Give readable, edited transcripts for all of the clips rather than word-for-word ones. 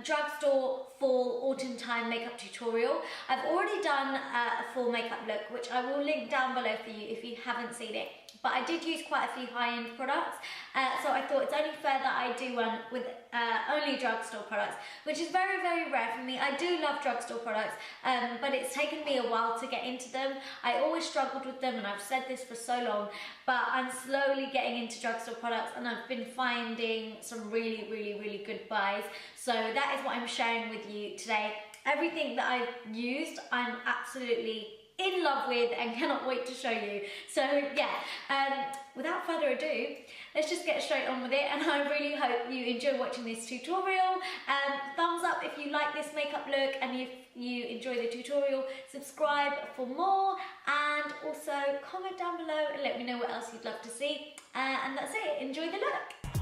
Drugstore fall autumn time makeup tutorial. I've already done a full makeup look, which I will link down below for you if you haven't seen it. But I did use quite a few high-end products, so I thought it's only fair that I do one with only Drugstore products, which is very, very rare for me. I do love Drugstore products, but it's taken me a while to get into them. I always struggled with them, and I've said this for so long, but I'm slowly getting into Drugstore products, and I've been finding some really, really, really good buys. So that is what I'm sharing with you today. Everything that I've used, I'm absolutely in love with and cannot wait to show you. So yeah, without further ado, let's just get straight on with it, and I really hope you enjoy watching this tutorial. Thumbs up if you like this makeup look, and if you enjoy the tutorial, subscribe for more, and also comment down below and let me know what else you'd love to see. And that's it, enjoy the look.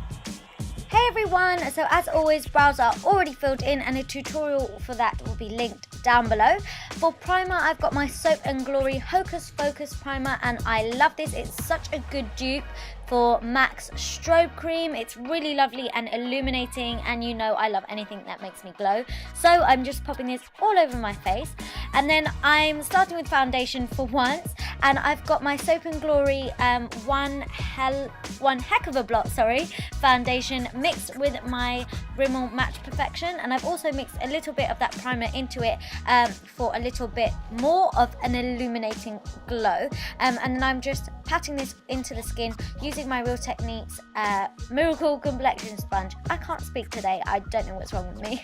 Hey everyone, so as always, brows are already filled in and a tutorial for that will be linked down below. For primer, I've got my Soap & Glory Hocus Focus primer, and I love this. It's such a good dupe for MAC's strobe cream. It's really lovely and illuminating, and you know I love anything that makes me glow. So I'm just popping this all over my face, and then I'm starting with foundation for once, and I've got my Soap & Glory one heck of a blot foundation mixed with my Rimmel Match Perfection, and I've also mixed a little bit of that primer into it for a little bit more of an illuminating glow, and then I'm just patting this into the skin using my Real Techniques Miracle Complexion Sponge. I can't speak today, I don't know what's wrong with me.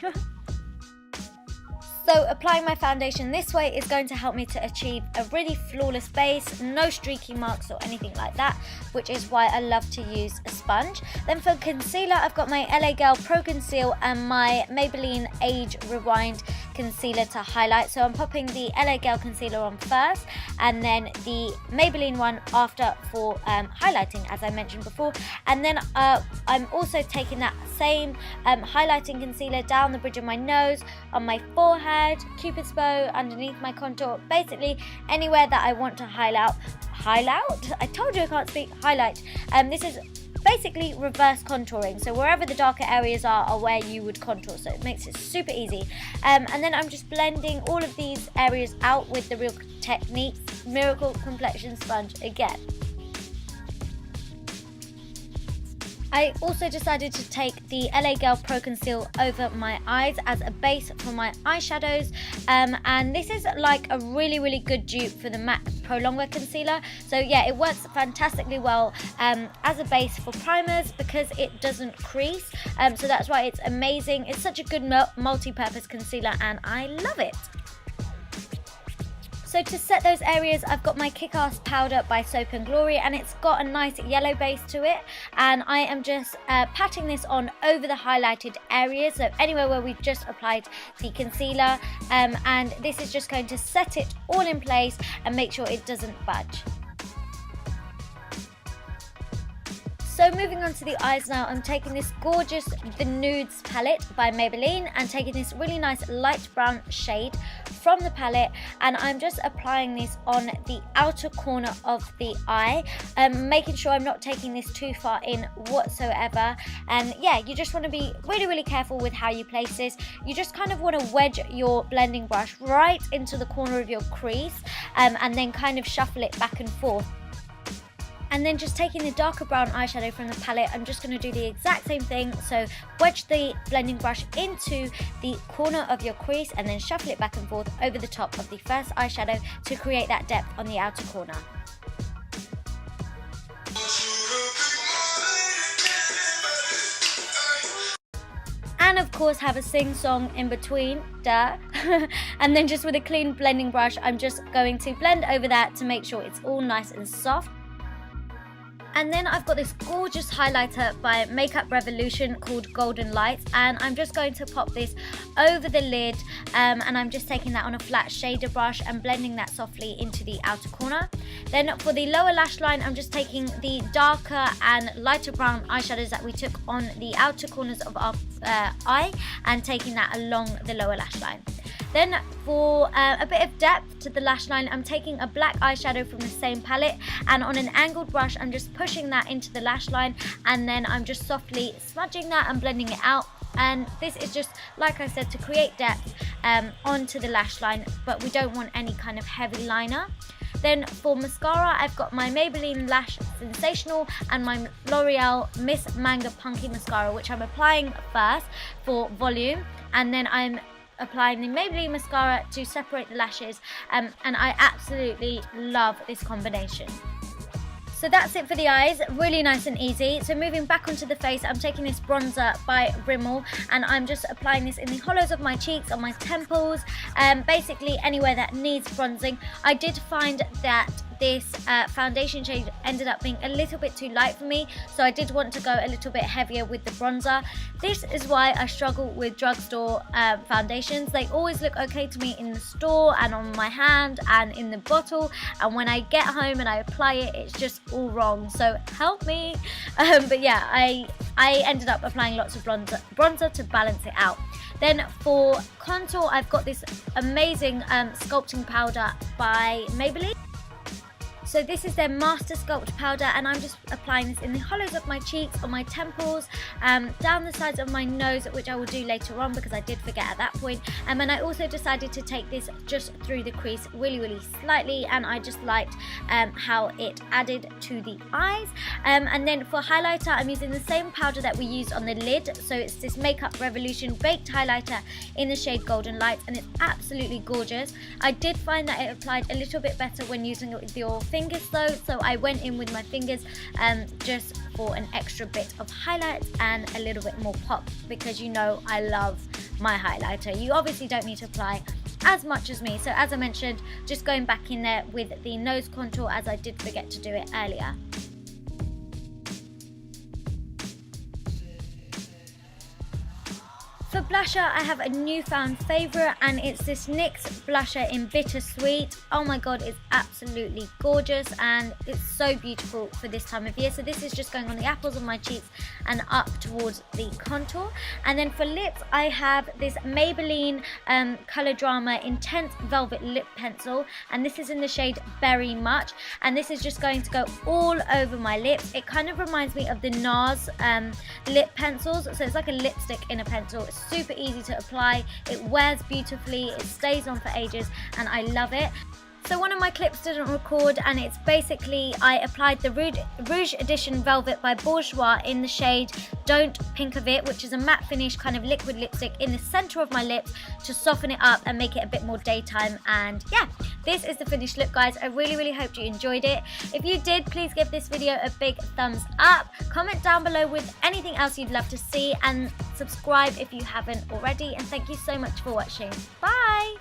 So applying my foundation this way is going to help me to achieve a really flawless base, no streaky marks or anything like that, which is why I love to use a sponge. Then for concealer, I've got my LA Girl Pro Conceal and my Maybelline Age Rewind concealer to highlight. So I'm popping the LA Girl concealer on first, and then the Maybelline one after for highlighting, as I mentioned before. And then I'm also taking that same highlighting concealer down the bridge of my nose, on my forehead, Cupid's bow, underneath my contour, basically anywhere that I want to highlight. I told you I can't speak. Highlight. This is basically reverse contouring, so wherever the darker areas are where you would contour, so it makes it super easy. And then I'm just blending all of these areas out with the Real Techniques Miracle Complexion Sponge again. I also decided to take the LA Girl Pro Conceal over my eyes as a base for my eyeshadows, and this is like a really, really good dupe for the MAC Pro Longwear Concealer. So yeah, it works fantastically well as a base for primers because it doesn't crease, so that's why it's amazing. It's such a good multi-purpose concealer, and I love it. So to set those areas, I've got my Kick-Ass powder by Soap & Glory, and it's got a nice yellow base to it, and I am just patting this on over the highlighted areas, so anywhere where we've just applied the concealer, and this is just going to set it all in place and make sure it doesn't budge. So moving on to the eyes now, I'm taking this gorgeous The Nudes palette by Maybelline and taking this really nice light brown shade from the palette, and I'm just applying this on the outer corner of the eye, making sure I'm not taking this too far in whatsoever. And yeah, you just want to be really, really careful with how you place this. You just kind of want to wedge your blending brush right into the corner of your crease, and then kind of shuffle it back and forth. And then just taking the darker brown eyeshadow from the palette, I'm just going to do the exact same thing. So wedge the blending brush into the corner of your crease and then shuffle it back and forth over the top of the first eyeshadow to create that depth on the outer corner. And of course have a sing-song in between, duh. And then just with a clean blending brush, I'm just going to blend over that to make sure it's all nice and soft. And then I've got this gorgeous highlighter by Makeup Revolution called Golden Lights, and I'm just going to pop this over the lid, and I'm just taking that on a flat shader brush and blending that softly into the outer corner. Then for the lower lash line, I'm just taking the darker and lighter brown eyeshadows that we took on the outer corners of our eye and taking that along the lower lash line. Then for a bit of depth to the lash line, I'm taking a black eyeshadow from the same palette, and on an angled brush, I'm just pushing that into the lash line, and then I'm just softly smudging that and blending it out and this is just, like I said, to create depth onto the lash line, but we don't want any kind of heavy liner. Then for mascara, I've got my Maybelline Lash Sensational and my L'Oreal Miss Manga Punky Mascara, which I'm applying first for volume, and then I'm applying the Maybelline mascara to separate the lashes, and I absolutely love this combination. So that's it for the eyes, really nice and easy. So moving back onto the face, I'm taking this bronzer by Rimmel, and I'm just applying this in the hollows of my cheeks, on my temples, basically anywhere that needs bronzing. I did find that this foundation shade ended up being a little bit too light for me, so I did want to go a little bit heavier with the bronzer. This is why I struggle with drugstore foundations. They always look okay to me in the store and on my hand and in the bottle, and when I get home and I apply it, it's just all wrong, so help me. But yeah, I ended up applying lots of bronzer to balance it out. Then for contour, I've got this amazing sculpting powder by Maybelline. So this is their Master Sculpt powder, and I'm just applying this in the hollows of my cheeks, on my temples, down the sides of my nose, which I will do later on because I did forget at that point. And then I also decided to take this just through the crease really slightly, and I just liked how it added to the eyes. And then for highlighter, I'm using the same powder that we used on the lid. So it's this Makeup Revolution Baked Highlighter in the shade Golden Light, and it's absolutely gorgeous. I did find that it applied a little bit better when using it with your fingers though, so I went in with my fingers just for an extra bit of highlight and a little bit more pop, because you know I love my highlighter. You obviously don't need to apply as much as me, so as I mentioned, just going back in there with the nose contour, as I did forget to do it earlier. For blusher, I have a newfound favourite, and it's this NYX blusher in Bittersweet. Oh my god, it's absolutely gorgeous and it's so beautiful for this time of year. So this is just going on the apples of my cheeks and up towards the contour. And then for lips, I have this Maybelline Colour Drama Intense Velvet Lip Pencil, and this is in the shade Berry Much, and this is just going to go all over my lips. It kind of reminds me of the NARS lip pencils, so it's like a lipstick in a pencil. It's super easy to apply, it wears beautifully, it stays on for ages, and I love it. So one of my clips didn't record, and it's basically, I applied the Rouge Edition Velvet by Bourjois in the shade Don't Pink of It, which is a matte finish kind of liquid lipstick in the center of my lips to soften it up and make it a bit more daytime. And yeah, this is the finished look, guys. I really hope you enjoyed it. If you did, please give this video a big thumbs up, comment down below with anything else you'd love to see, and subscribe if you haven't already. And thank you so much for watching. Bye!